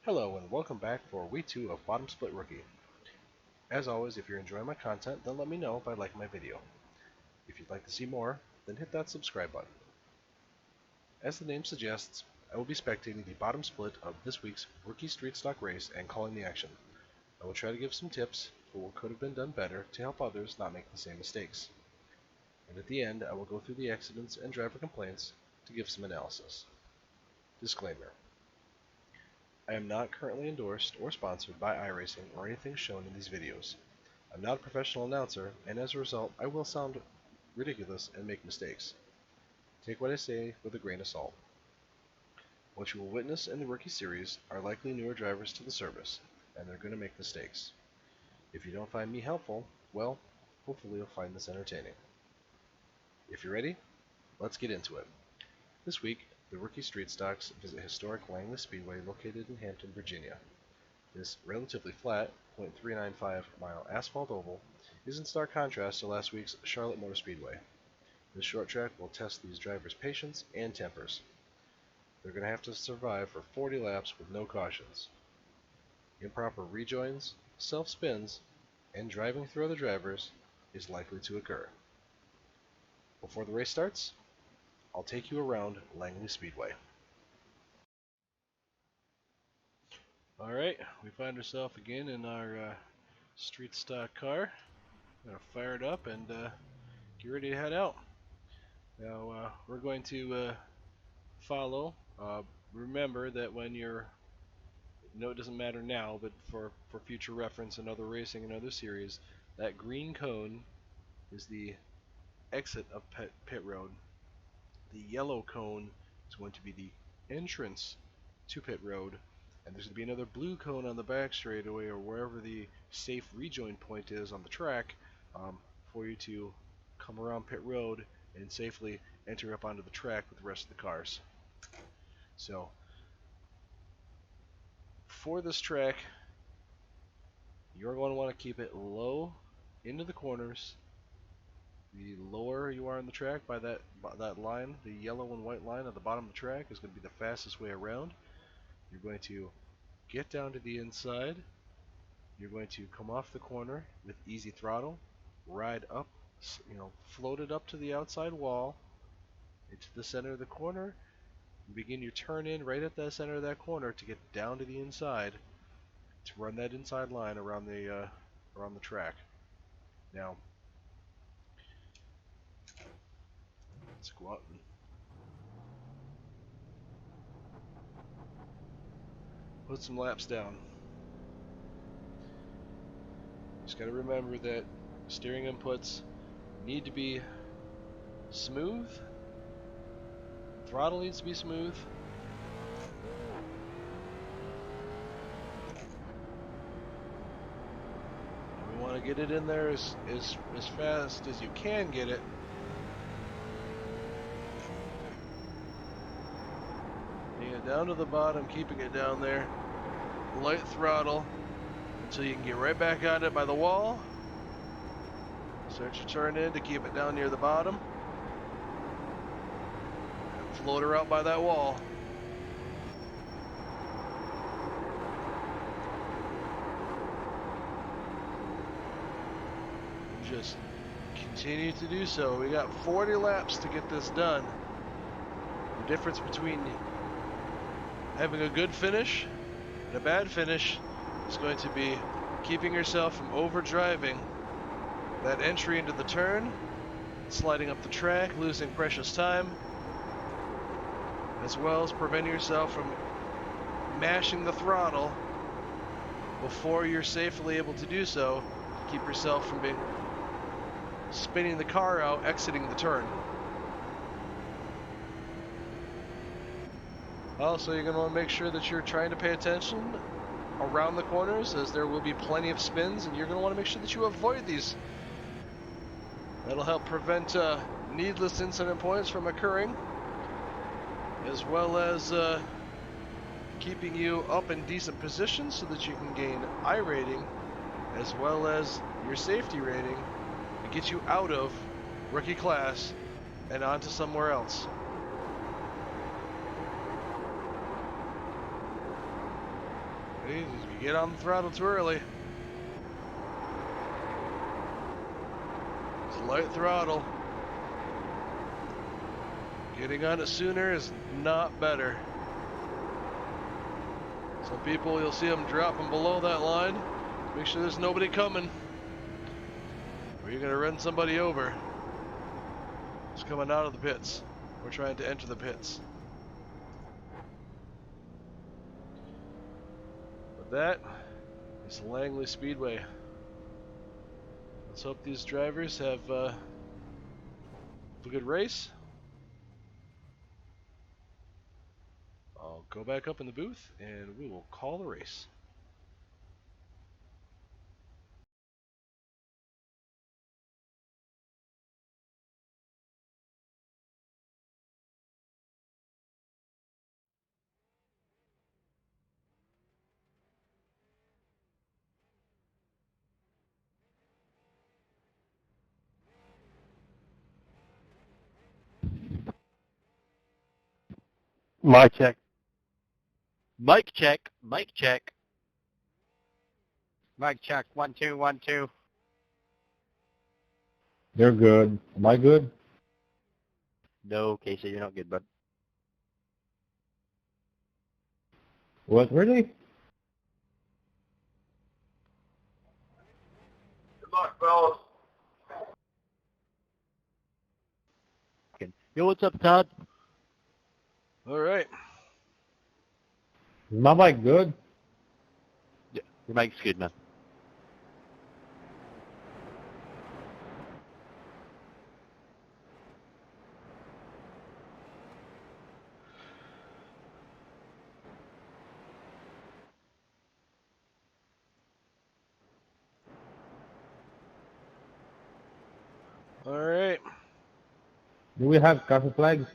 Hello and welcome back for week 2 of Bottom Split Rookie. As always, if you're enjoying my content, then let me know by liking my video. If you'd like to see more, then hit that subscribe button. As the name suggests, I will be spectating the bottom split of this week's Rookie Street Stock race and calling the action. I will try to give some tips for what could have been done better to help others not make the same mistakes. And at the end, I will go through the accidents and driver complaints to give some analysis. Disclaimer. I am not currently endorsed or sponsored by iRacing or anything shown in these videos. I'm not a professional announcer, and as a result, I will sound ridiculous and make mistakes. Take what I say with a grain of salt. What you will witness in the Rookie Series are likely newer drivers to the service, and they're going to make mistakes. If you don't find me helpful, well, hopefully you'll find this entertaining. If you're ready, let's get into it. This week, the Rookie Street Stocks visit historic Langley Speedway located in Hampton, Virginia. This relatively flat, 0.395 mile asphalt oval is in stark contrast to last week's Charlotte Motor Speedway. This short track will test these drivers' patience and tempers. They're going to have to survive for 40 laps with no cautions. Improper rejoins, self-spins, and driving through other drivers is likely to occur. Before the race starts, I'll take you around Langley Speedway. Alright, we find ourselves again in our street stock car. I'm going to fire it up and get ready to head out. Now, we're going to follow. Remember that when you're, no, it doesn't matter now, but for future reference in other racing and other series, that green cone is the exit of pit road. The yellow cone is going to be the entrance to pit road, and there's going to be another blue cone on the back straightaway or wherever the safe rejoin point is on the track for you to come around pit road and safely enter up onto the track with the rest of the cars. So for this track, you're going to want to keep it low into the corners. The lower you are on the track by that line, the yellow and white line at the bottom of the track is going to be the fastest way around. You're going to get down to the inside. You're going to come off the corner with easy throttle, ride up, float it up to the outside wall, into the center of the corner, and begin your turn in right at the center of that corner to get down to the inside to run that inside line around the track. Now, let's go out and put some laps down. Just got to remember that steering inputs need to be smooth. Throttle needs to be smooth. And we want to get it in there as fast as you can get it. Get down to the bottom, keeping it down there. Light throttle until you can get right back on it by the wall. Start your turn in to keep it down near the bottom. And float her out by that wall. And just continue to do so. We got 40 laps to get this done. The difference between having a good finish and a bad finish is going to be keeping yourself from overdriving that entry into the turn, sliding up the track, losing precious time, as well as preventing yourself from mashing the throttle before you're safely able to do so, to keep yourself from spinning the car out, exiting the turn. Also, you're going to want to make sure that you're trying to pay attention around the corners, as there will be plenty of spins, and you're going to want to make sure that you avoid these. That'll help prevent needless incident points from occurring, as well as keeping you up in decent positions so that you can gain iRating, as well as your safety rating, to get you out of rookie class and onto somewhere else. Hey, you get on the throttle too early. It's light throttle. Getting on it sooner is not better. Some people, you'll see them dropping below that line. Make sure there's nobody coming, or you're gonna run somebody over. It's coming out of the pits. We're trying to enter the pits. But that is Langley Speedway. Let's hope these drivers have a good race. I'll go back up in the booth and we will call the race. Mic check. Mic check, mic check. Mic check. 1 2 1 2. You're good. Am I good? No, Casey, you're not good, bud. What, really? Good luck, fellas. Yo, what's up, Todd? Alright. Is my mic good? Yeah, your mic's good, man. Alright. Do we have coffee flags?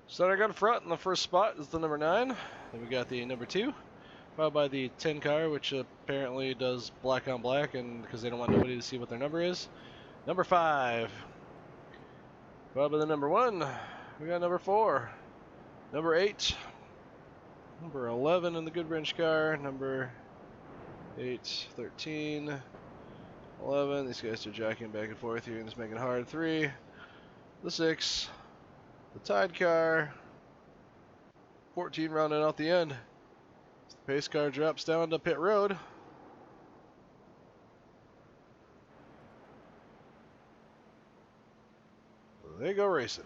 Starting gun front in the first spot is the number 9. Then we got the number 2, followed by the 10 car, which apparently does black on black, and because they don't want nobody to see what their number is. Number 5. Followed by the number 1. We got number 4. Number 8. Number 11 in the Goodwrench car. Number 8, 13, 11. These guys are jockeying back and forth here and just making it hard. 3. The 6. The Tide car. 14 rounding out the end. The pace car drops down to pit road. They go racing.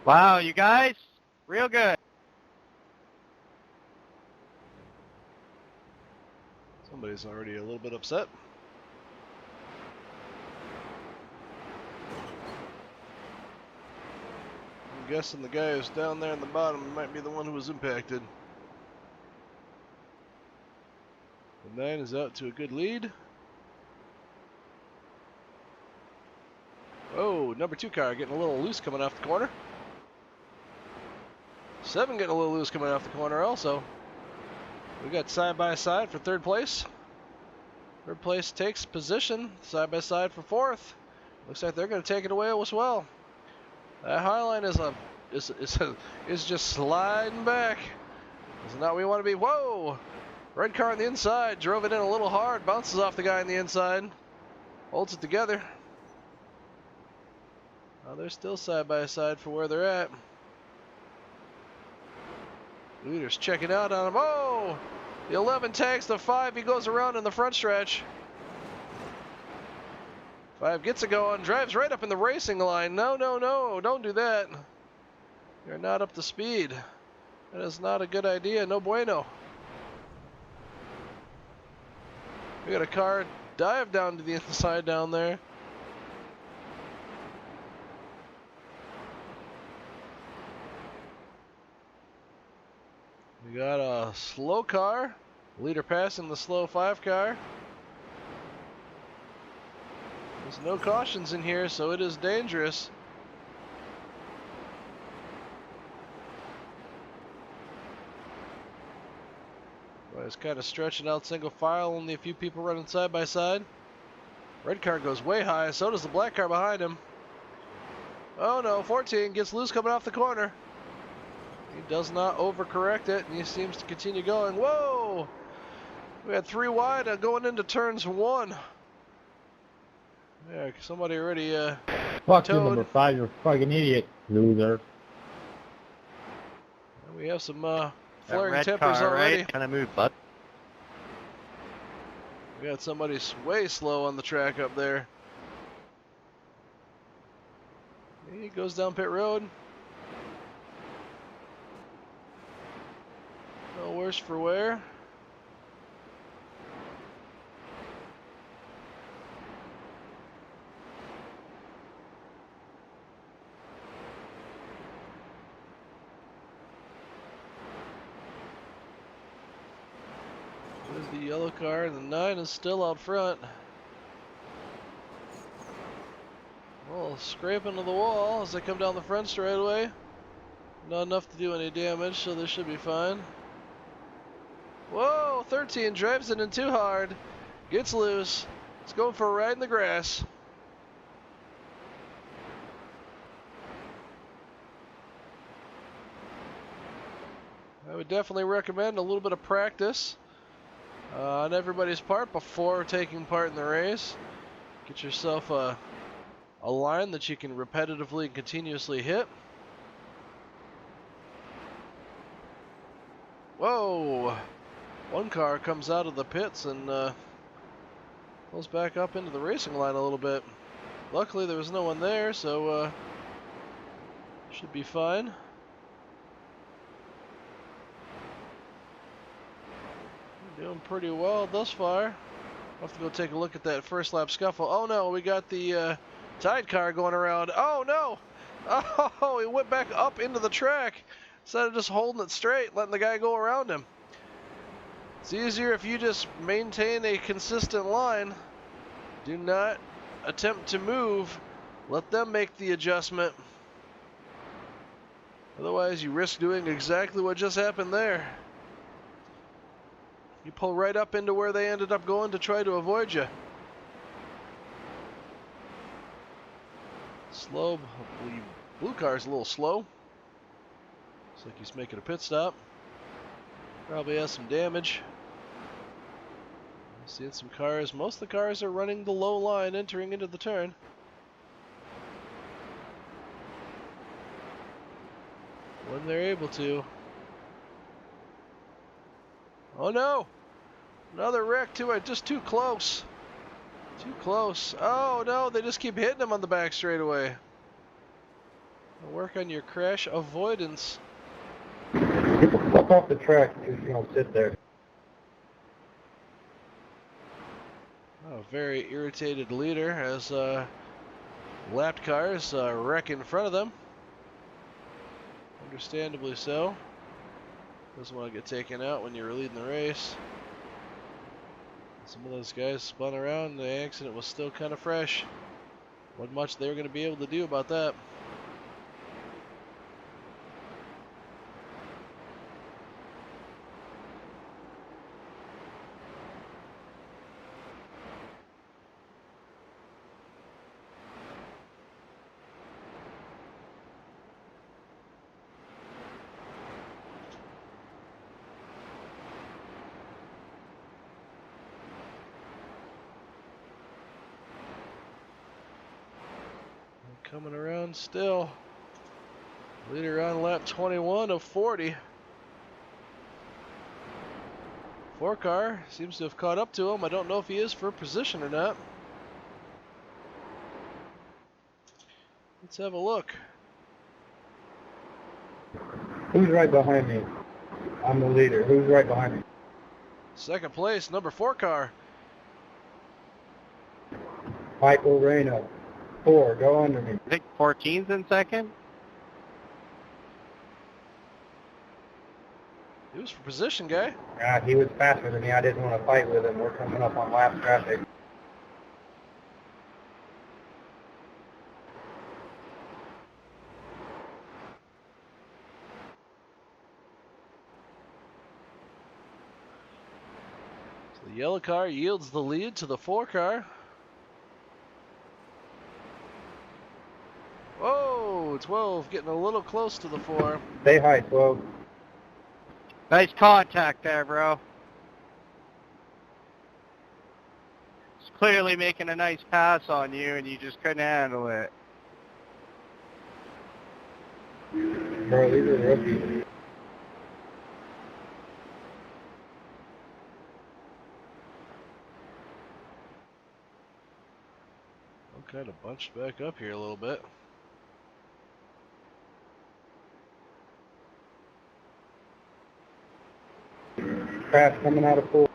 Wow, you guys, real good. Somebody's already a little bit upset. I'm guessing the guy who's down there in the bottom might be the one who was impacted. The 9 is out to a good lead. Oh, number 2 car getting a little loose coming off the corner. 7 getting a little loose coming off the corner also. We got side by side for 3rd place. 3rd place takes position side by side for 4th. Looks like they're going to take it away as well. That high line is just sliding back. It's not where we want to be. Whoa! Red car on the inside drove it in a little hard. Bounces off the guy on the inside. Holds it together. Oh, they're still side by side for where they're at. Leader's checking out on him. Oh! The 11 tags the 5. He goes around in the front stretch. 5 gets it going. Drives right up in the racing line. No, no, no. Don't do that. You're not up to speed. That is not a good idea. No bueno. We got a car dive down to the inside down there. We got a slow car. Leader passing the slow 5 car. There's no cautions in here, so it is dangerous. Cars kind of stretching out single file, only a few people running side by side. Red car goes way high, so does the black car behind him. Oh no, 14 gets loose coming off the corner. He does not overcorrect it, and he seems to continue going. Whoa! We had 3 wide going into turns 1. Yeah, somebody already Fuck you, towed. number 5, you're a fucking idiot, loser. And we have some That flaring red tempers car, already. right? Kind of move, bud. We got somebody way slow on the track up there. He goes down pit road. No worse for wear. There's the yellow car, and the 9 is still out front. Well, scraping to the wall as they come down the front straightaway. Not enough to do any damage, so this should be fine. Whoa, 13 drives it in too hard. Gets loose. It's going for a ride in the grass. I would definitely recommend a little bit of practice on everybody's part before taking part in the race. Get yourself a line that you can repetitively and continuously hit. Whoa! One car comes out of the pits and pulls back up into the racing line a little bit. Luckily there was no one there, so should be fine. Doing pretty well thus far. I'll have to go take a look at that first lap scuffle. Oh no, we got the Tide car going around. Oh no! Oh, he went back up into the track instead of just holding it straight, letting the guy go around him. It's easier if you just maintain a consistent line. Do not attempt to move. Let them make the adjustment. Otherwise, you risk doing exactly what just happened there. You pull right up into where they ended up going to try to avoid you. Slow. The blue car's a little slow. Looks like he's making a pit stop. Probably has some damage. Seeing some cars. Most of the cars are running the low line entering into the turn. When they're able to. Oh no! Another wreck too, just too close. Too close. Oh no, they just keep hitting him on the back straightaway. Work on your crash avoidance. Get the fuck off the track if you don't sit there. A very irritated leader as lapped cars wreck in front of them. Understandably so. Doesn't want to get taken out when you're leading the race. Some of those guys spun around and the accident was still kind of fresh. Wasn't much they were going to be able to do about that. Coming around still. Leader on lap 21 of 40. 4 car seems to have caught up to him. I don't know if he is for position or not. Let's have a look. Who's right behind me? I'm the leader. Who's right behind me? Second place, number 4 car. Michael Reno. 4, go under me. I think 14's in second. He was for position, guy. He was faster than me. I didn't want to fight with him. We're coming up on lap traffic. yellow car yields the lead to the 4 car. Whoa, 12 getting a little close to the 4. Stay high, 12. Nice contact there, bro. It's clearly making a nice pass on you, and you just couldn't handle it. Bro, these are rookies. I'm kind of bunched back up here a little bit. Crash coming out of pool.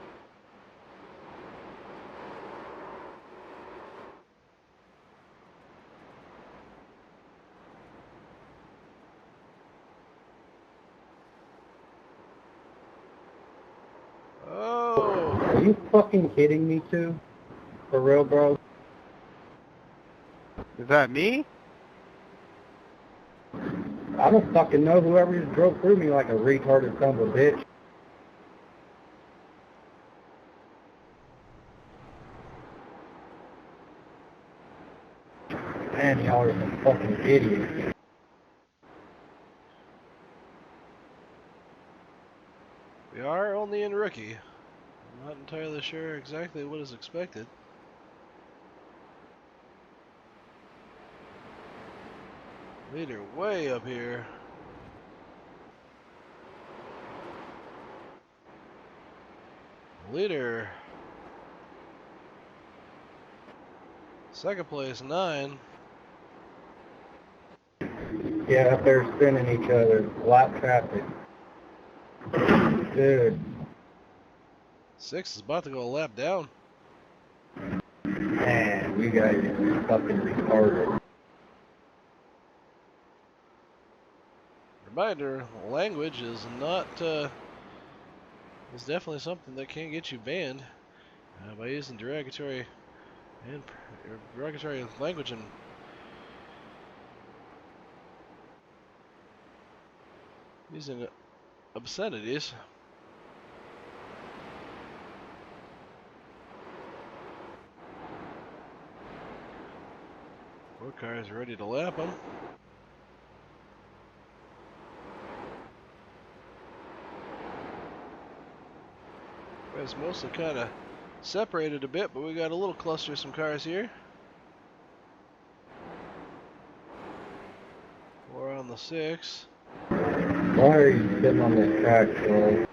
Oh! Are you fucking kidding me, too? For real, bro? Is that me? I don't fucking know. Whoever just drove through me like a retarded son of a bitch. Man, y'all are some fucking idiots. We are only in rookie. I'm not entirely sure exactly what is expected. Leader way up here. Leader. Second place, 9. Yeah, up there spinning each other. Lap traffic. Dude. 6 is about to go a lap down. Man, you guys are fucking retarded. Reminder, language is not, is definitely something that can get you banned by using derogatory language and using obscenities. Four cars ready to lap them. It's mostly kind of separated a bit, but we got a little cluster of some cars here. We're on the 6. Why are you sitting on this track, bro?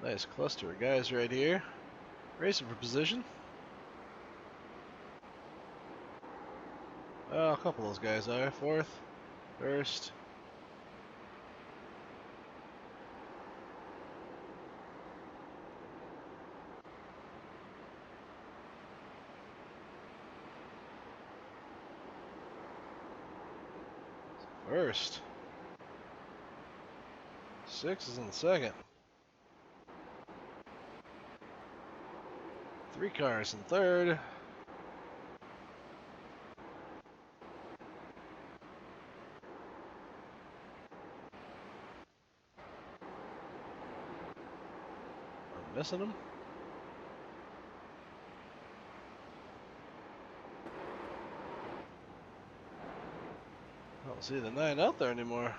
Nice cluster of guys right here. Racing for position. A couple of those guys are. 4th, 1st. First. 6 is in the 2nd. 3 cars in 3rd. I'm missing them. I don't see the 9 out there anymore.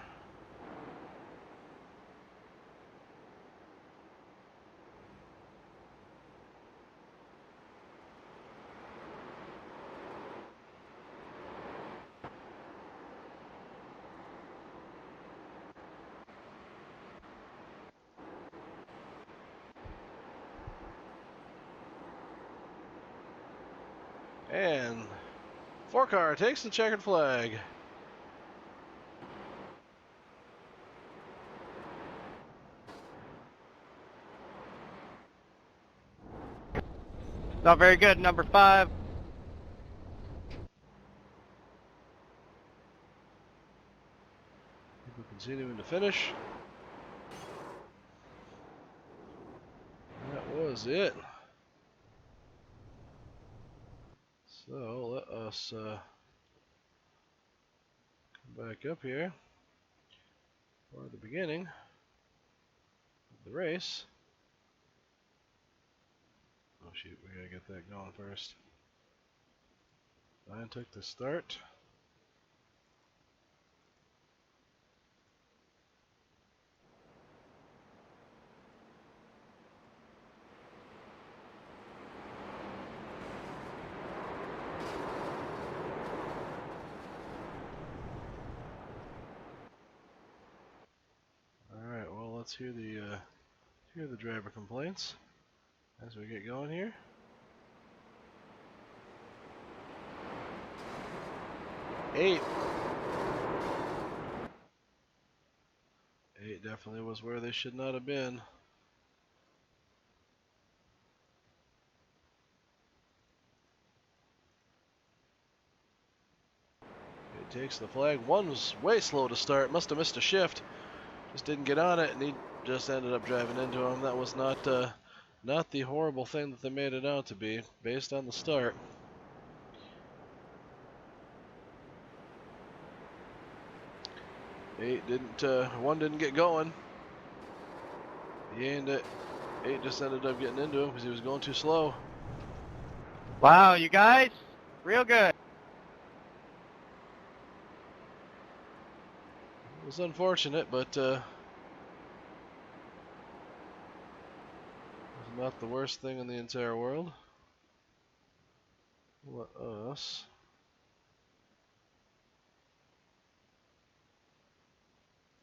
And 4 car takes the checkered flag. Not very good, number 5. People continuing to finish. That was it. So let us come back up here for the beginning of the race. Oh shoot, we gotta get that going first. I took the start. Alright, well let's hear the driver complaints as we get going here. Eight definitely was where they should not have been. It takes the flag. One was way slow to start. Must have missed a shift. Just didn't get on it, and he just ended up driving into him. That was not the horrible thing that they made it out to be, based on the start. One didn't get going. Eight just ended up getting into him because he was going too slow. Wow, you guys, real good. It was unfortunate, but it was not the worst thing in the entire world. Let us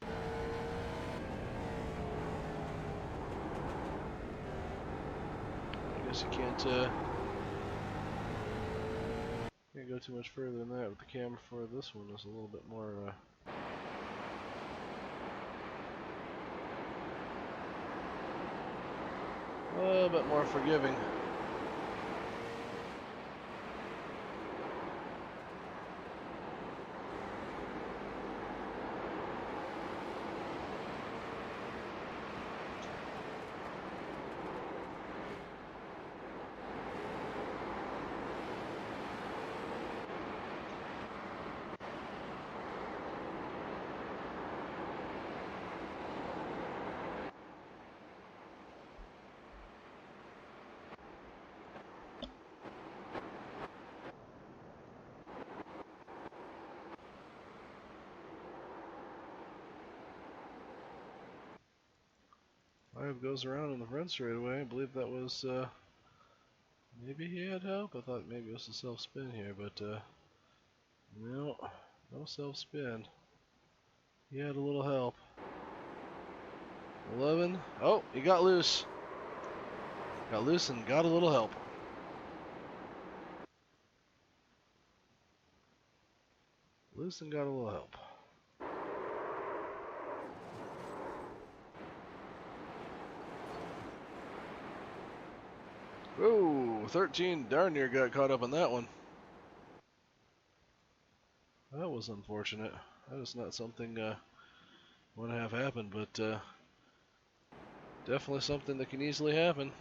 I guess you can't go too much further than that with the camera for this one. Is a little bit more a little bit more forgiving. Five goes around in the front straightaway. I believe that was maybe he had help. I thought maybe it was a self-spin here, but no self-spin. He had a little help. 11. Oh, he got loose. Got loose and got a little help. Loose and got a little help. Whoa, 13 darn near got caught up on that one. That was unfortunate. That is not something want to have happen, but definitely something that can easily happen.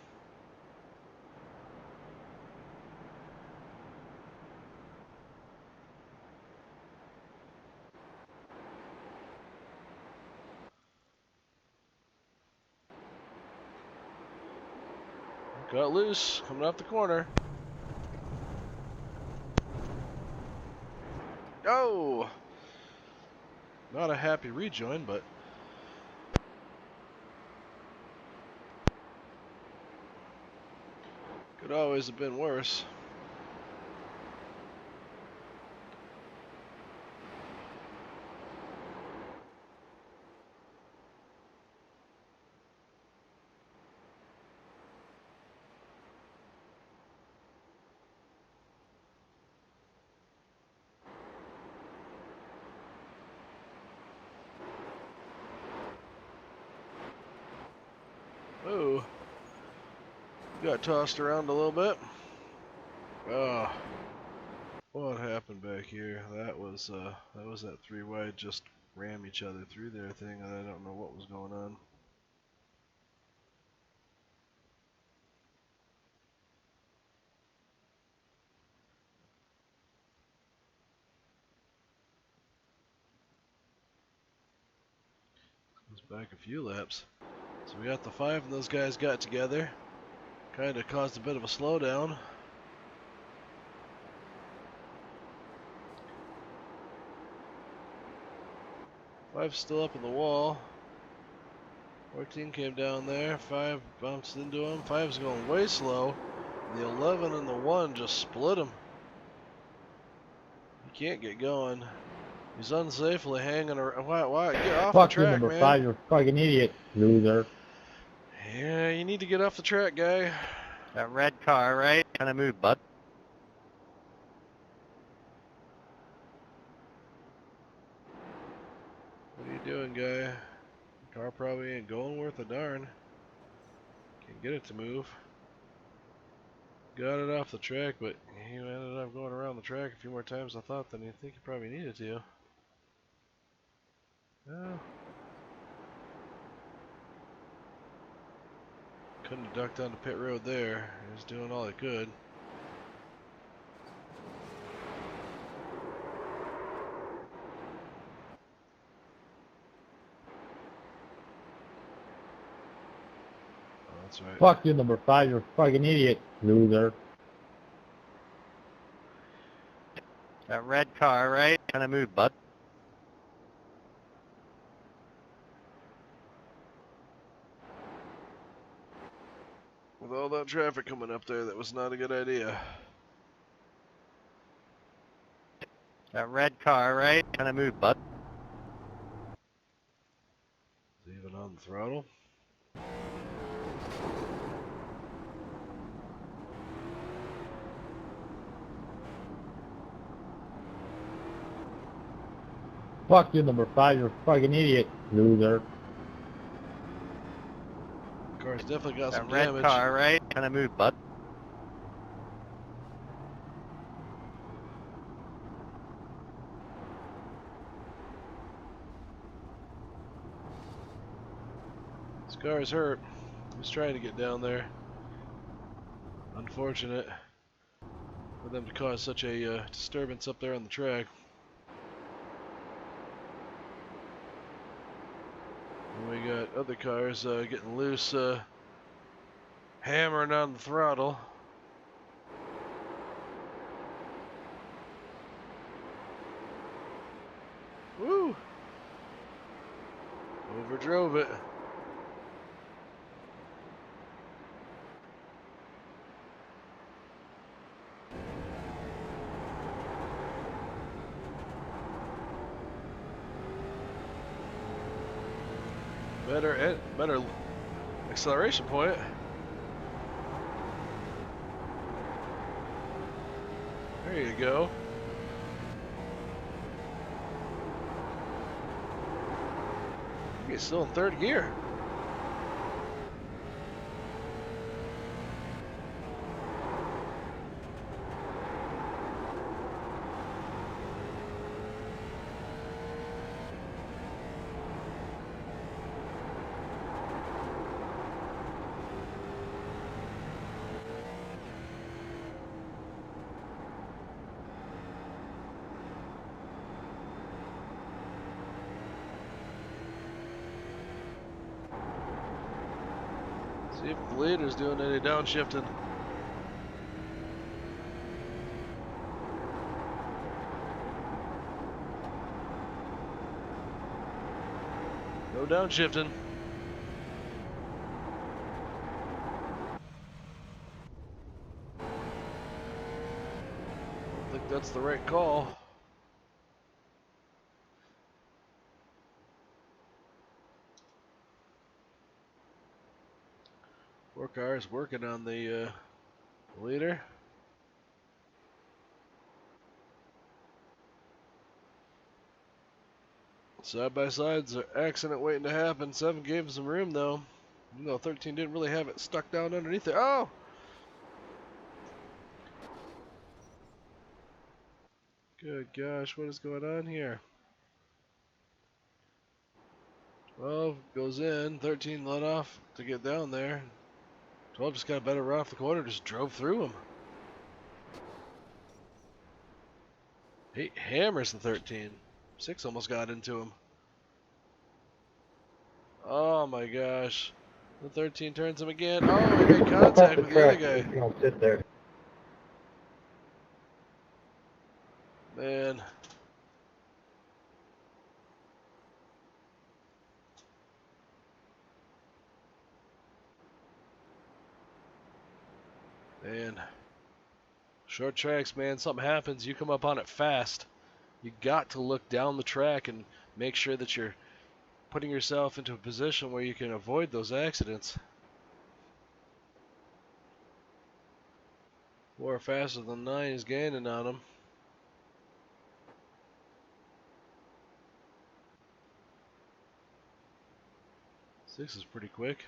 Got loose, coming off the corner. Oh! Not a happy rejoin, but could always have been worse. Oh, got tossed around a little bit. Oh, what happened back here? That was that three wide just ram each other through their thing, and I don't know what was going on. It was back a few laps. So we got the 5 and those guys got together. Kind of caused a bit of a slowdown. Five's still up in the wall. 14 came down there. 5 bounced into him. 5's going way slow. The 11 and the 1 just split him. He can't get going. He's unsafely hanging around. Why? Get off the track, number man. 5, you're a fucking idiot, loser. Yeah, you need to get off the track, guy. That red car, right? Kind of move, bud. What are you doing, guy? The car probably ain't going worth a darn. Can't get it to move. Got it off the track, but he ended up going around the track a few more times I thought than you think he probably needed to. Oh. Couldn't have ducked onto pit road there. He was doing all he could. Oh, that's right. Fuck you, number 5, you're a fucking idiot, loser. That red car, right? Kind of move, bud. With all that traffic coming up there, that was not a good idea. That red car, right? Kind of move, bud. Is he even on the throttle? Fuck you, number 5, you're a fucking idiot, loser. The car's definitely got some That red damage. car, right? Kind of move, bud. This car's hurt. He's trying to get down there. Unfortunate for them to cause such a disturbance up there on the track. And we got other cars getting loose, hammering on the throttle. Woo! Overdrove it. Better acceleration point. There you go. He's still in third gear. See if the leader's doing any downshifting. No downshifting. I think that's the right call. Four cars working on the leader. Side by sides, an accident waiting to happen. 7 gave him some room though. Even though 13 didn't really have it stuck down underneath it. Oh! Good gosh, what is going on here? 12 goes in, 13 let off to get down there. 12 just got a better run off the corner, just drove through him. 8 hammers the 13. 6 almost got into him. Oh my gosh. The 13 turns him again. Oh, he made contact with the other guy. It's gonna sit there. Man. Man. Short tracks, man. Something happens, you come up on it fast. You got to look down the track and make sure that you're putting yourself into a position where you can avoid those accidents. 4 faster than 9 is gaining on him. 6 is pretty quick.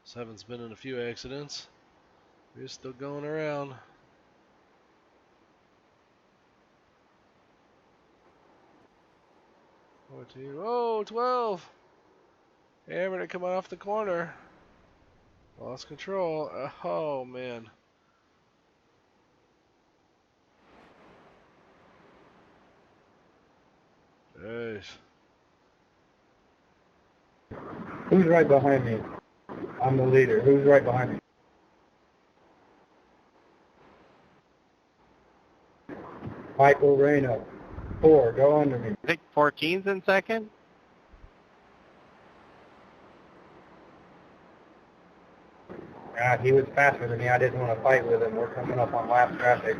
7's been in a few accidents. We're still going around. 14. Oh, 12! Hammered it coming off the corner. Lost control. Oh, man. Jeez. Who's right behind me? I'm the leader. Who's right behind me? Michael Reno. 4, go under me. I think 14's in second. He was faster than me. I didn't want to fight with him. We're coming up on lap traffic.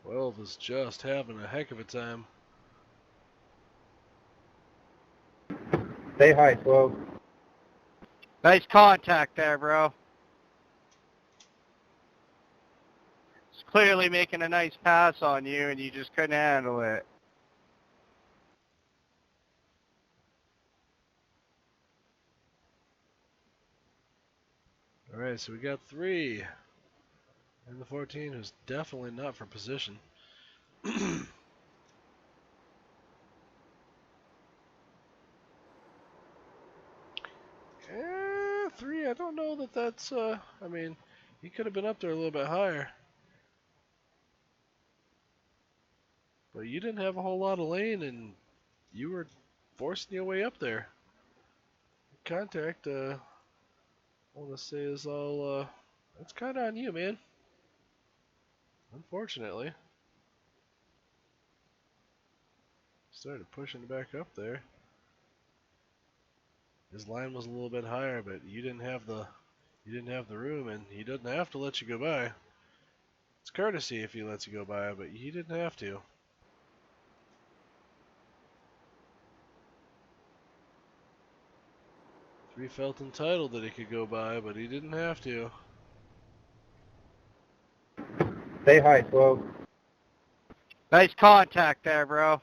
Twelve is just having a heck of a time. Stay high, 12. Nice contact there, bro. It's clearly making a nice pass on you, and you just couldn't handle it. Alright, so we got 3. And the 14 who's definitely not for position. 3, I don't know that that's, I mean, he could have been up there a little bit higher. But you didn't have a whole lot of lane, and you were forcing your way up there. Contact, I want to say is all, that's kind of on you, man. Unfortunately. Started pushing back up there. His line was a little bit higher, but you didn't have the room, and he doesn't have to let you go by. It's courtesy if he lets you go by, but he didn't have to. He felt entitled that he could go by, but he didn't have to. Stay high, 12. Nice contact there, bro.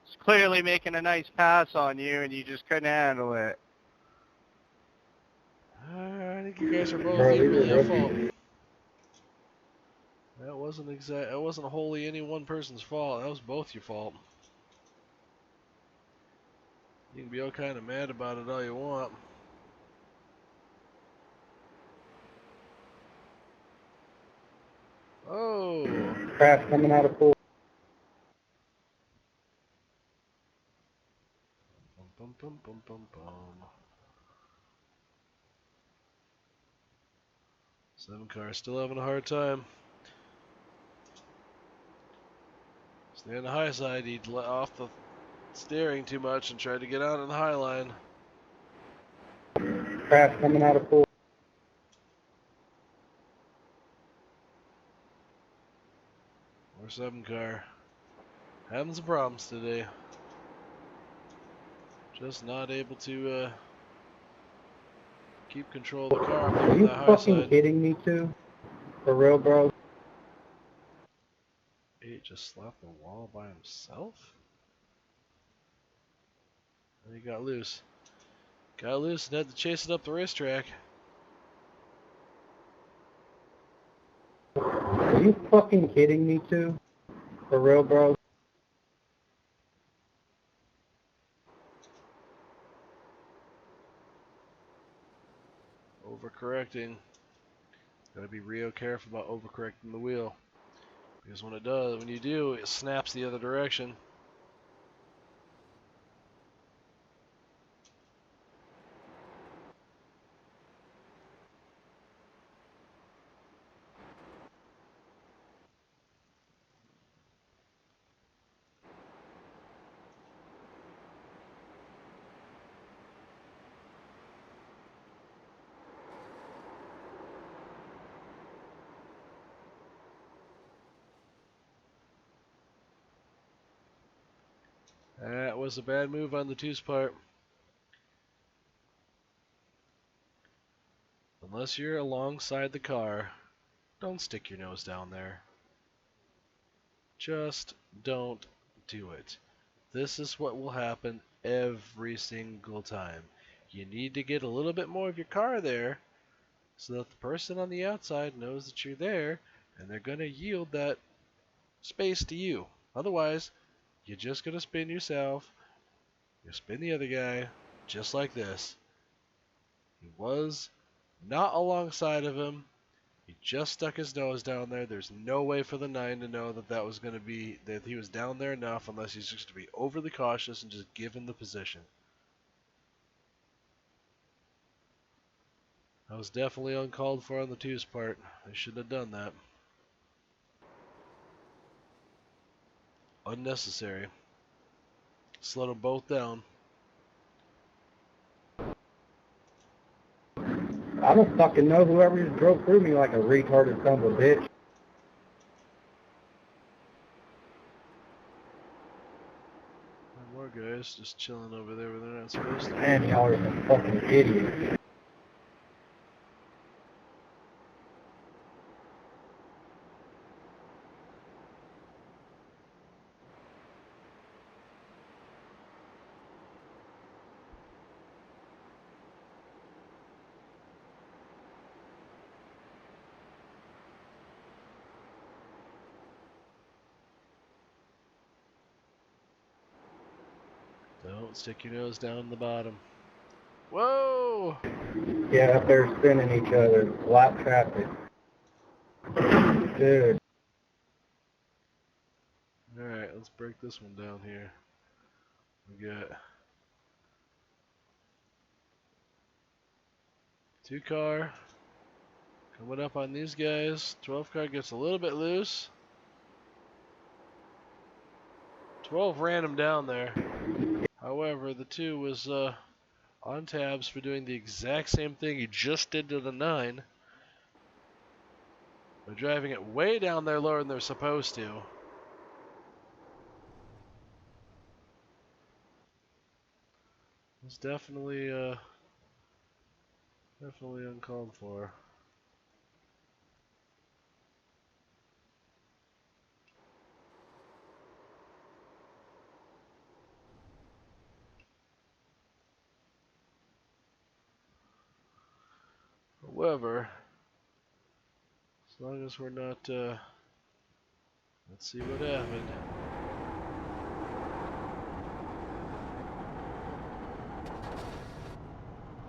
It's clearly making a nice pass on you, and you just couldn't handle it. I think you guys are both Bro, equally you're at fault. rookie. That wasn't wholly any one person's fault. That was both your fault. You can be all kind of mad about it all you want. Oh! Crash coming out of pool. Bum, bum, bum, bum, bum. 7 car still having a hard time. Stay on the high side. He'd let off the steering too much and tried to get out on the high line. Crash coming out of pool. Or 7 car. Having some problems today. Just not able to keep control of the car. I'm Are looking you at the high fucking side. kidding me too? For real, bro? 8 just slapped the wall by himself? And he got loose. Got loose and had to chase it up the racetrack. Are you fucking kidding me too? For real, bro? Overcorrecting. Gotta be real careful about overcorrecting the wheel. Because when it does, when you do, it snaps the other direction. That was a bad move on the two's part. Unless you're alongside the car, don't stick your nose down there. Just don't do it. This is what will happen every single time. You need to get a little bit more of your car there so that the person on the outside knows that you're there and they're going to yield that space to you. Otherwise, you're just going to spin yourself. You spin the other guy just like this. He was not alongside of him. He just stuck his nose down there. There's no way for the 9 to know that that was going to be, that he was down there enough unless he's just to be overly cautious and just give him the position. That was definitely uncalled for on the 2's part. They shouldn't have done that. Unnecessary. Slowed them both down. I don't fucking know. Whoever just drove through me like a retarded son of a bitch. More guys just chilling over there where they're not supposed to be. Man, y'all are some fucking idiots. Don't stick your nose down the bottom. Whoa! Yeah, up there spinning each other. Lap traffic. Dude. Alright, let's break this one down here. We got 2 car coming up on these guys. 12 car gets a little bit loose. 12 ran him down there. However, the 2 was on tabs for doing the exact same thing he just did to the 9. They're driving it way down there lower than they're supposed to. It's definitely definitely uncalled for. However, as long as we're not, let's see what happened.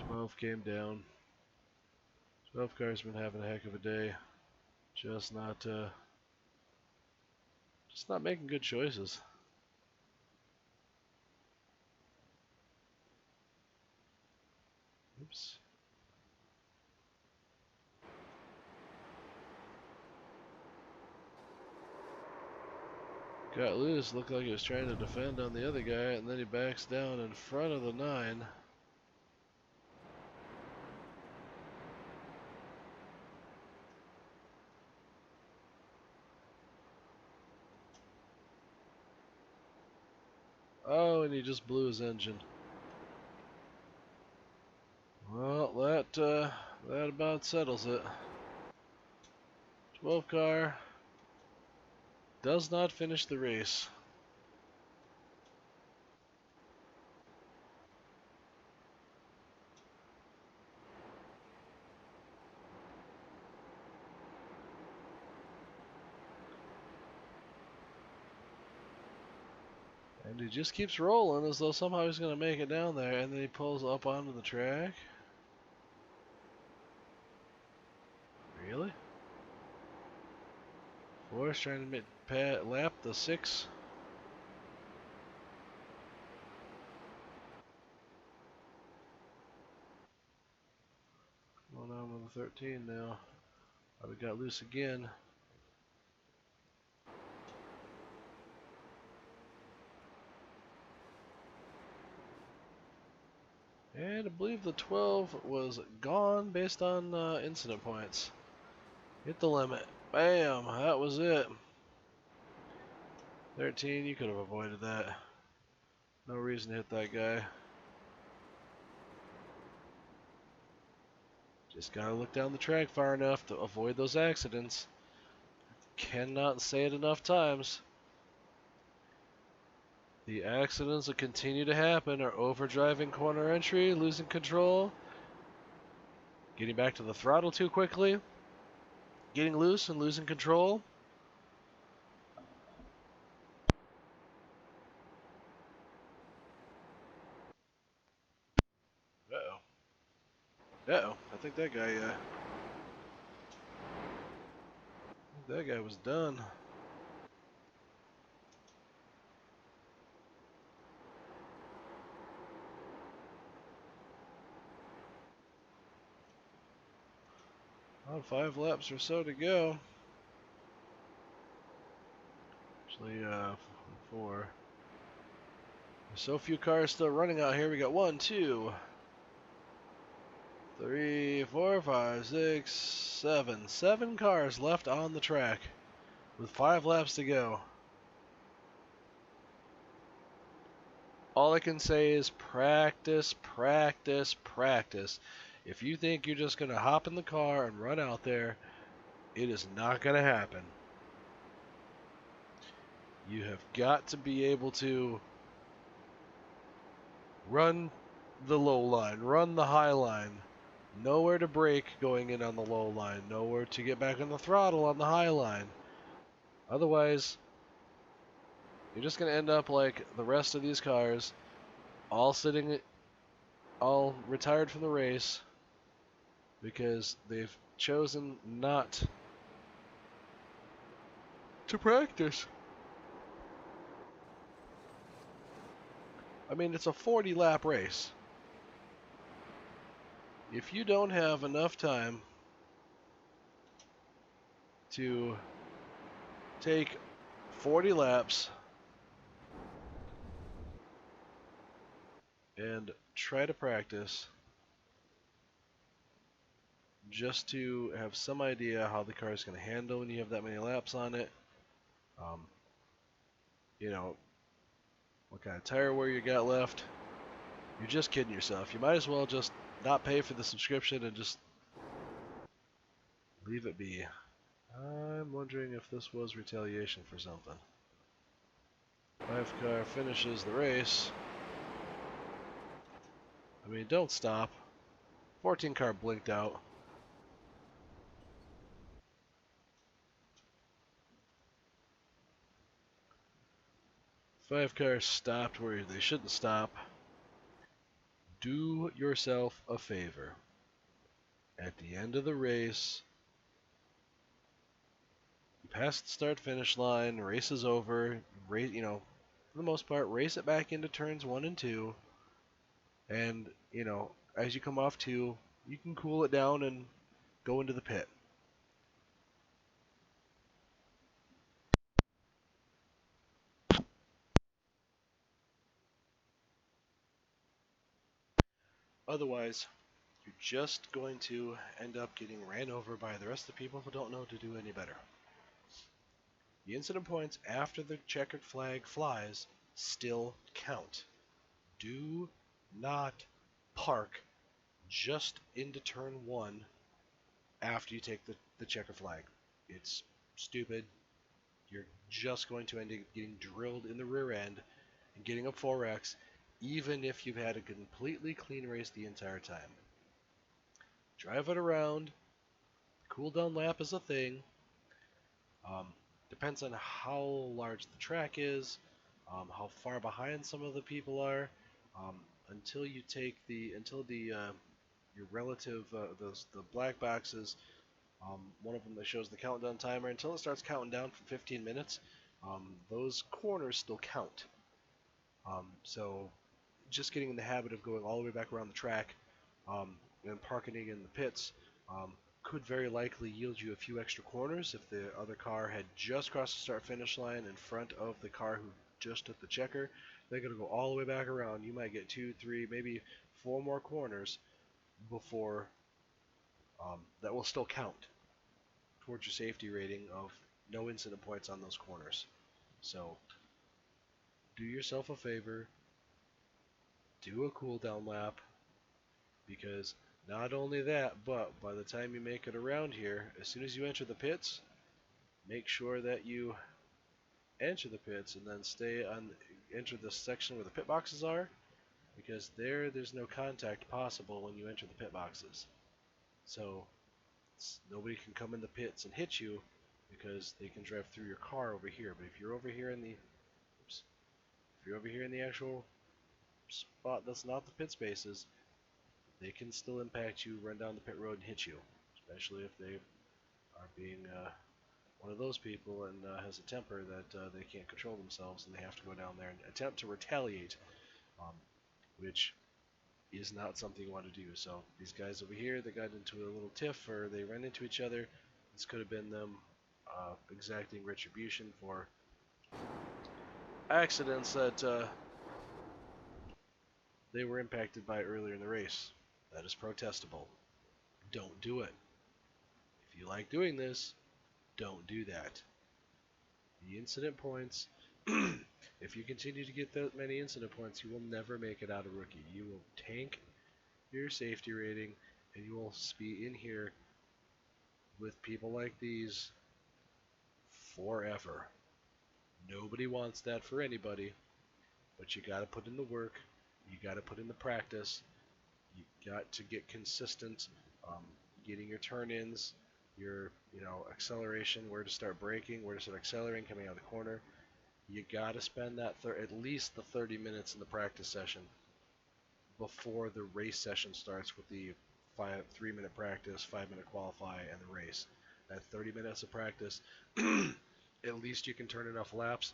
12 came down. 12 car's been having a heck of a day. Just not making good choices. Oops. Got loose, looked like he was trying to defend on the other guy, and then he backs down in front of the 9. Oh, and he just blew his engine. Well, that about settles it. 12 car does not finish the race. And he just keeps rolling as though somehow he's going to make it down there, and then he pulls up onto the track. Really? Forrest trying to lap the 6. Going on with the 13 now. We got loose again. And I believe the 12 was gone based on incident points. Hit the limit. Bam! That was it. 13, you could have avoided that. No reason to hit that guy. Just gotta look down the track far enough to avoid those accidents. Cannot say it enough times. The accidents that continue to happen are overdriving corner entry, losing control, getting back to the throttle too quickly, getting loose and losing control. Uh-oh. Uh-oh. I think that guy was done. Well, 5 laps or so to go. Actually, 4. There's so few cars still running out here. We got 1, 2, 3, 4, 5, 6, 7. 7 cars left on the track with 5 laps to go. All I can say is practice, practice, practice. If you think you're just going to hop in the car and run out there, it is not going to happen. You have got to be able to run the low line, run the high line, know where to brake going in on the low line, know where to get back on the throttle on the high line. Otherwise, you're just going to end up like the rest of these cars, all retired from the race because they've chosen not to practice. I mean, it's a 40-lap race. If you don't have enough time to take 40 laps and try to practice just to have some idea how the car is going to handle when you have that many laps on it, you know, what kind of tire wear you got left, you're just kidding yourself. You might as well just not pay for the subscription and just leave it be. I'm wondering if this was retaliation for something. 5 car finishes the race. I mean, don't stop. 14 car blinked out. Five cars stopped where they shouldn't stop. Do yourself a favor. At the end of the race, you pass the start-finish line, race is over, race, for the most part, race it back into turns 1 and 2, and, as you come off 2, you can cool it down and go into the pit. Otherwise, you're just going to end up getting ran over by the rest of the people who don't know to do any better. The incident points after the checkered flag flies still count. Do not park just into turn 1 after you take the checker flag. It's stupid. You're just going to end up getting drilled in the rear end and getting a 4X, even if you've had a completely clean race the entire time. Drive it around. Cooldown lap is a thing. Depends on how large the track is, how far behind some of the people are. Until your relative the black boxes, one of them that shows the countdown timer, until it starts counting down for 15 minutes, those corners still count. So just getting in the habit of going all the way back around the track and parking in the pits could very likely yield you a few extra corners if the other car had just crossed the start-finish line in front of the car who just took the checker. They're going to go all the way back around. You might get 2, 3, maybe 4 more corners before that will still count towards your safety rating of no incident points on those corners. So do yourself a favor, do a cooldown lap, because not only that, but by the time you make it around here, as soon as you enter the pits, make sure that you enter the pits and then enter the section where the pit boxes are, because there's no contact possible when you enter the pit boxes. So nobody can come in the pits and hit you because they can drive through your car over here. But if you're over here in the actual spot that's not the pit spaces, they can still impact you, run down the pit road, and hit you, especially if they are being one of those people and has a temper that they can't control themselves and they have to go down there and attempt to retaliate, which is not something you want to do. So these guys over here, they got into a little tiff or they ran into each other. This could have been them exacting retribution for accidents that they were impacted by earlier in the race. That is protestable. Don't do it. If you like doing this, don't do that. The incident points, if you continue to get that many incident points, you will never make it out of rookie. You will tank your safety rating, and you will be in here with people like these forever. Nobody wants that for anybody, but you gotta put in the work, you gotta put in the practice, you got to get consistent, getting your turn-ins, your acceleration, where to start braking, where to start accelerating, coming out of the corner. You gotta spend that at least the 30 minutes in the practice session before the race session starts with the 3-minute practice, 5-minute qualify, and the race. That 30 minutes of practice, at least you can turn enough laps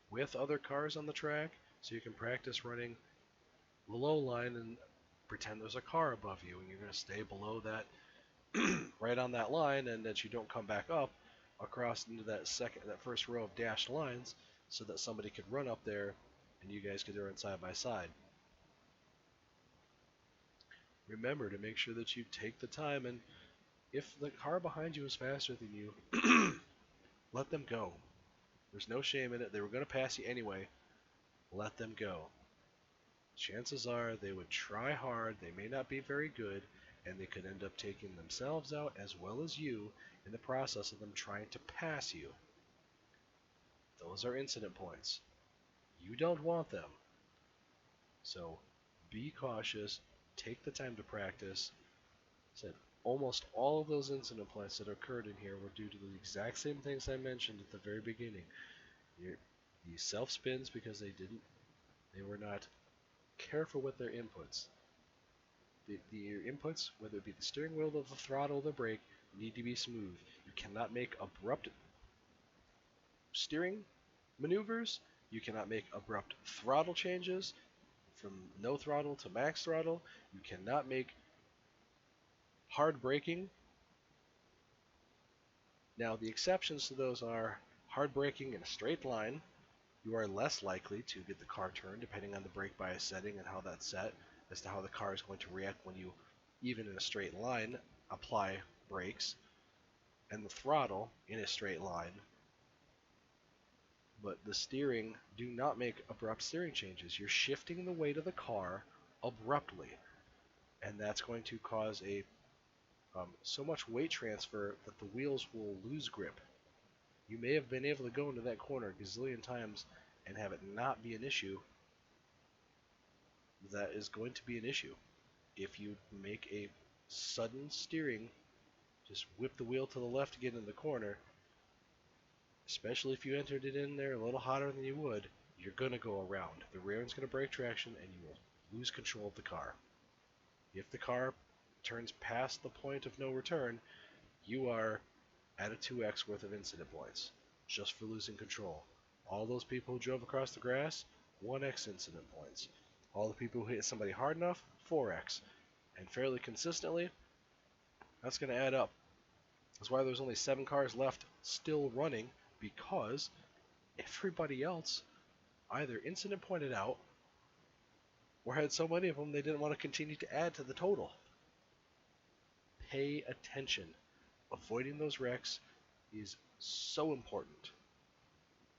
with other cars on the track so you can practice running the low line and pretend there's a car above you and you're going to stay below that right on that line, and that you don't come back up across into that first row of dashed lines so that somebody could run up there and you guys could run side by side. Remember to make sure that you take the time, and if the car behind you is faster than you, let them go. There's no shame in it. They were going to pass you anyway. Let them go. Chances are they would try hard, they may not be very good, and they could end up taking themselves out as well as you in the process of them trying to pass you. Those are incident points. You don't want them. So be cautious, take the time to practice. Said almost all of those incident points that occurred in here were due to the exact same things I mentioned at the very beginning. The self-spins because they were not careful with their inputs. The inputs, whether it be the steering wheel, the throttle, the brake, need to be smooth. You cannot make abrupt steering maneuvers. You cannot make abrupt throttle changes from no throttle to max throttle. You cannot make hard braking. Now, the exceptions to those are hard braking in a straight line. You are less likely to get the car turned depending on the brake bias setting and how that's set as to how the car is going to react when you, even in a straight line, apply brakes and the throttle in a straight line. But the steering, do not make abrupt steering changes. You're shifting the weight of the car abruptly. and that's going to cause a so much weight transfer that the wheels will lose grip. You may have been able to go into that corner a gazillion times and have it not be an issue. That is going to be an issue. If you make a sudden steering, just whip the wheel to the left to get in the corner, especially if you entered it in there a little hotter than you would, you're going to go around. The rear end's going to break traction and you will lose control of the car. If the car turns past the point of no return, you are at a 2x worth of incident points just for losing control. All those people who drove across the grass, 1x incident points. All the people who hit somebody hard enough, 4x. And fairly consistently, that's going to add up. That's why there's only 7 cars left still running, because everybody else either incident pointed out or had so many of them they didn't want to continue to add to the total. Pay attention. Avoiding those wrecks is so important.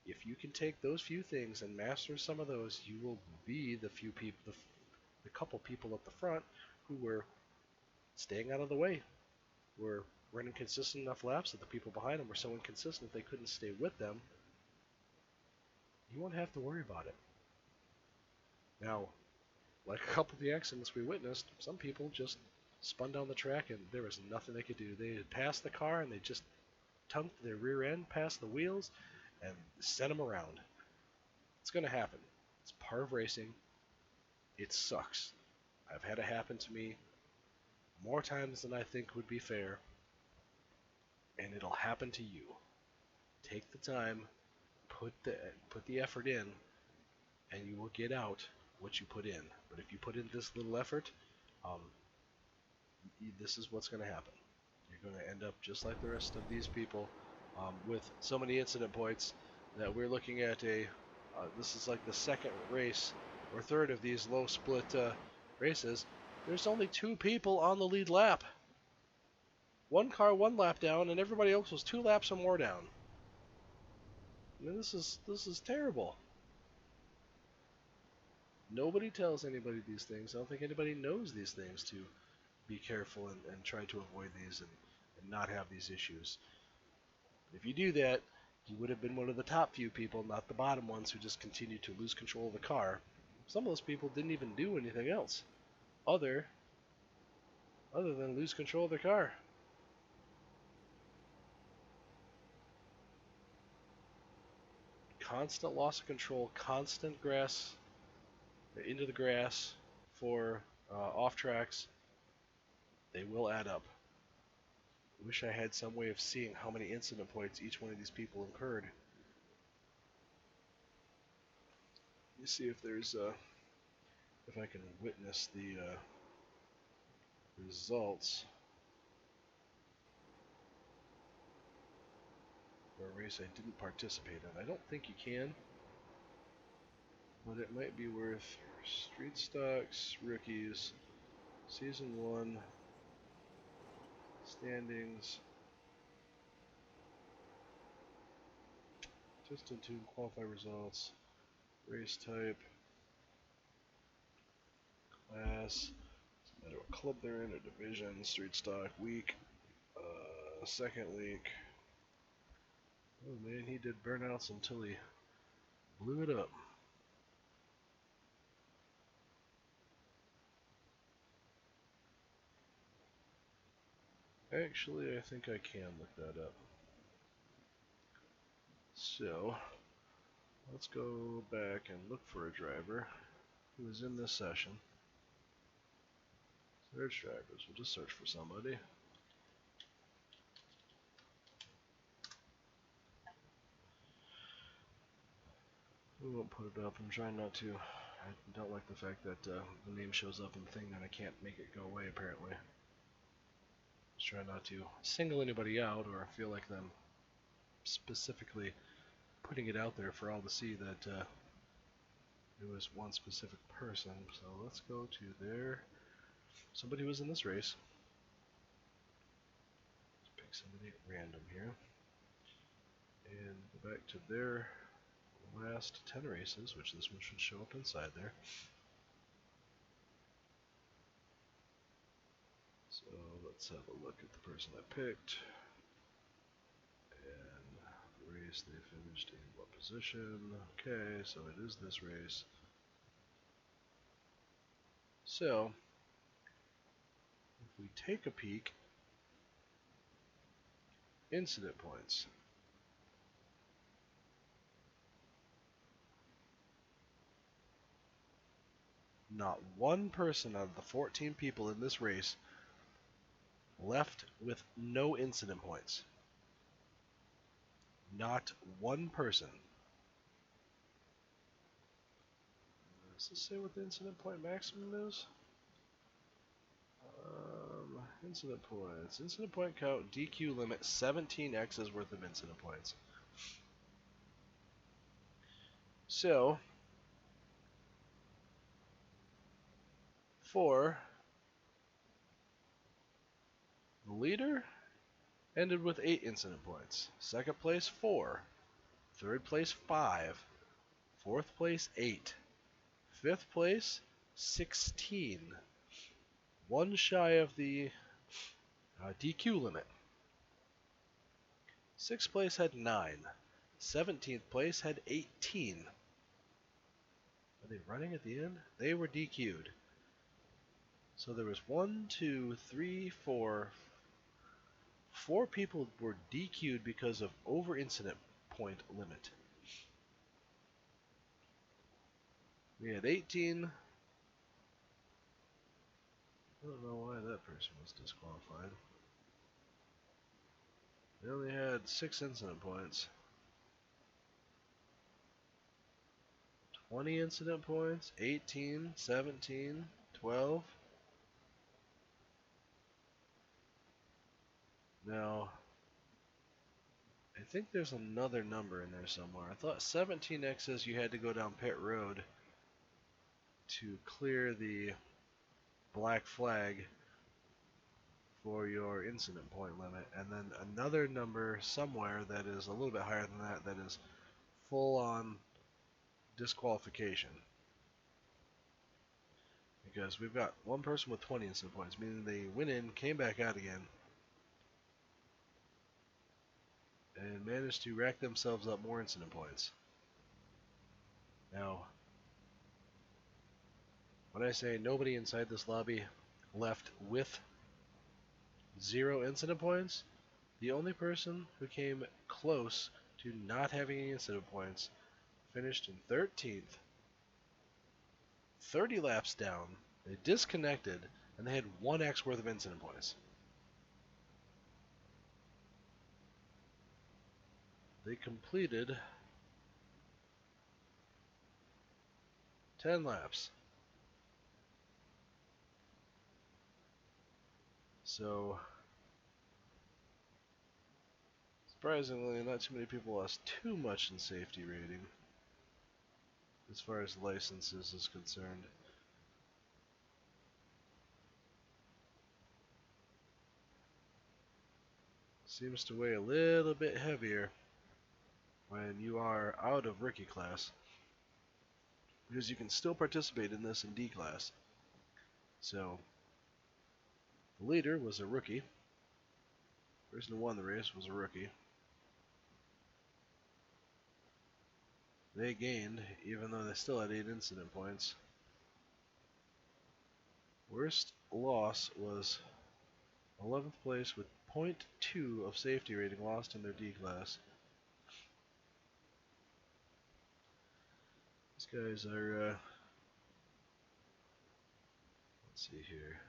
If you can take those few things and master some of those, you will be the few people, the couple people at the front who were staying out of the way, were running consistent enough laps that the people behind them were so inconsistent they couldn't stay with them. You won't have to worry about it. Now, like a couple of the accidents we witnessed, some people just spun down the track and there was nothing they could do. They had passed the car and they just tunked their rear end past the wheels and sent them around. It's going to happen. It's part of racing. It sucks. I've had it happen to me more times than I think would be fair, and it'll happen to you. Take the time, put the effort in, and you will get out what you put in. But if you put in this little effort, this is what's going to happen. You're going to end up just like the rest of these people, with so many incident points that we're looking at this is like the second race or third of these low split races. There's only 2 people on the lead lap. 1 car 1 lap down, and everybody else was 2 laps or more down. I mean, this is terrible. Nobody tells anybody these things. I don't think anybody knows these things to be careful and try to avoid these and not have these issues. If you do that, you would have been one of the top few people, not the bottom ones who just continued to lose control of the car. Some of those people didn't even do anything else other than lose control of their car. Constant loss of control, constant grass into the grass for off tracks, they will add up. I wish I had some way of seeing how many incident points each one of these people incurred. Let me see if there's if I can witness the results for a race I didn't participate in. I don't think you can, but it might be worth. Street Stocks, Rookies, Season 1, Standings, Testing Tune, Qualify Results, Race Type, Class, doesn't matter what club they're in, or division, Street Stock, Week, second week. Oh man, he did burnouts until he blew it up. Actually, I think I can look that up. So, let's go back and look for a driver who was in this session. Search drivers. We'll just search for somebody. We won't put it up. I'm trying not to. I don't like the fact that the name shows up in the thing that I can't make it go away, apparently. Just try not to single anybody out or feel like them specifically putting it out there for all to see that it was one specific person. So let's go to there. Somebody who was in this race. Let's pick somebody at random here. And go back to their last 10 races, which this one should show up inside there. Let's have a look at the person I picked. And the race they finished in what position. Okay, so it is this race. So, if we take a peek, incident points. Not one person out of the 14 people in this race left with no incident points. Not one person. Does this say what the incident point maximum is? Incident points. Incident point count, DQ limit, 17x's worth of incident points. So, for the leader, ended with 8 incident points. Second place, 4. Third place, 5. Fourth place, 8. Fifth place, 16. One shy of the DQ limit. Sixth place had 9. 17th place had 18. Are they running at the end? They were DQ'd. So there was 4 people were DQ'd because of over incident point limit. We had 18. I don't know why that person was disqualified. They only had 6 incident points. 20 incident points, 18, 17, 12. Now, I think there's another number in there somewhere. I thought 17X's you had to go down pit road to clear the black flag for your incident point limit, and then another number somewhere that is a little bit higher than that, that is full on disqualification. Because we've got one person with 20 incident points, meaning they went in, came back out again, and managed to rack themselves up more incident points. Now, when I say nobody inside this lobby left with 0 incident points, the only person who came close to not having any incident points finished in 13th. 30 laps down, they disconnected, and they had 1x worth of incident points. They completed 10 laps. So, surprisingly, not too many people lost too much in safety rating as far as licenses is concerned. Seems to weigh a little bit heavier when you are out of rookie class, because you can still participate in this in D class. So, the leader was a rookie. The person who won the race was a rookie. They gained, even though they still had 8 incident points. Worst loss was 11th place with 0.2 of safety rating lost in their D class. These guys are, let's see here.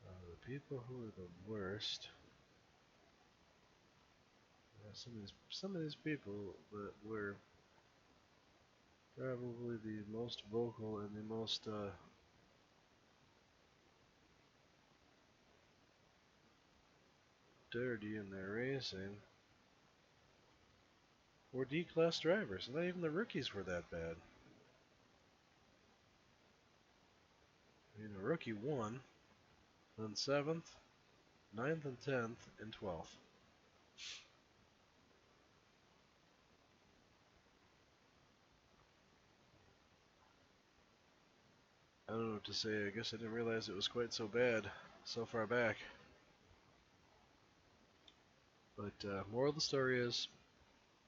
The people who are the worst. Some of these people that were probably the most vocal and the most dirty in their racing were D-class drivers. Not even the rookies were that bad. I mean, a rookie won, then 7th, 9th and 10th, and 12th. I don't know what to say. I guess I didn't realize it was quite so bad so far back. But moral of the story is,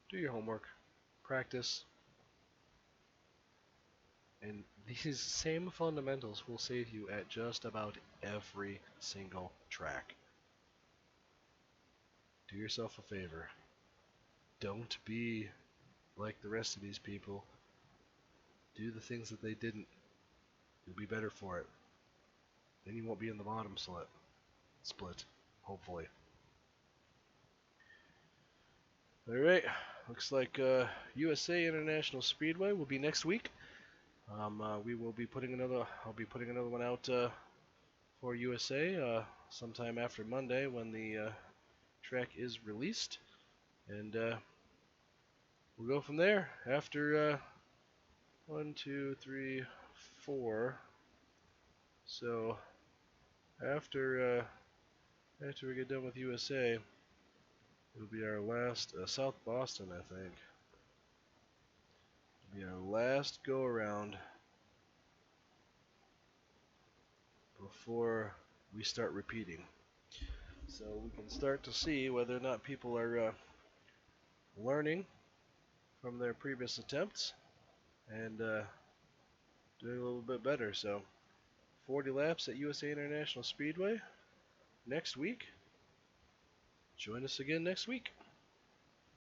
do your homework, practice, and these same fundamentals will save you at just about every single track. Do yourself a favor. Don't be like the rest of these people. Do the things that they didn't. You'll be better for it. Then you won't be in the bottom split, hopefully. Alright, looks like USA International Speedway will be next week. We will be putting I'll be putting another one out for USA sometime after Monday when the track is released. And we'll go from there. After 1, 2, 3, 4. So after after we get done with USA, it'll be our last South Boston, I think. It'll be our last go around before we start repeating. So we can start to see whether or not people are learning from their previous attempts and doing a little bit better. So 40 laps at USA International Speedway next week. Join us again next week.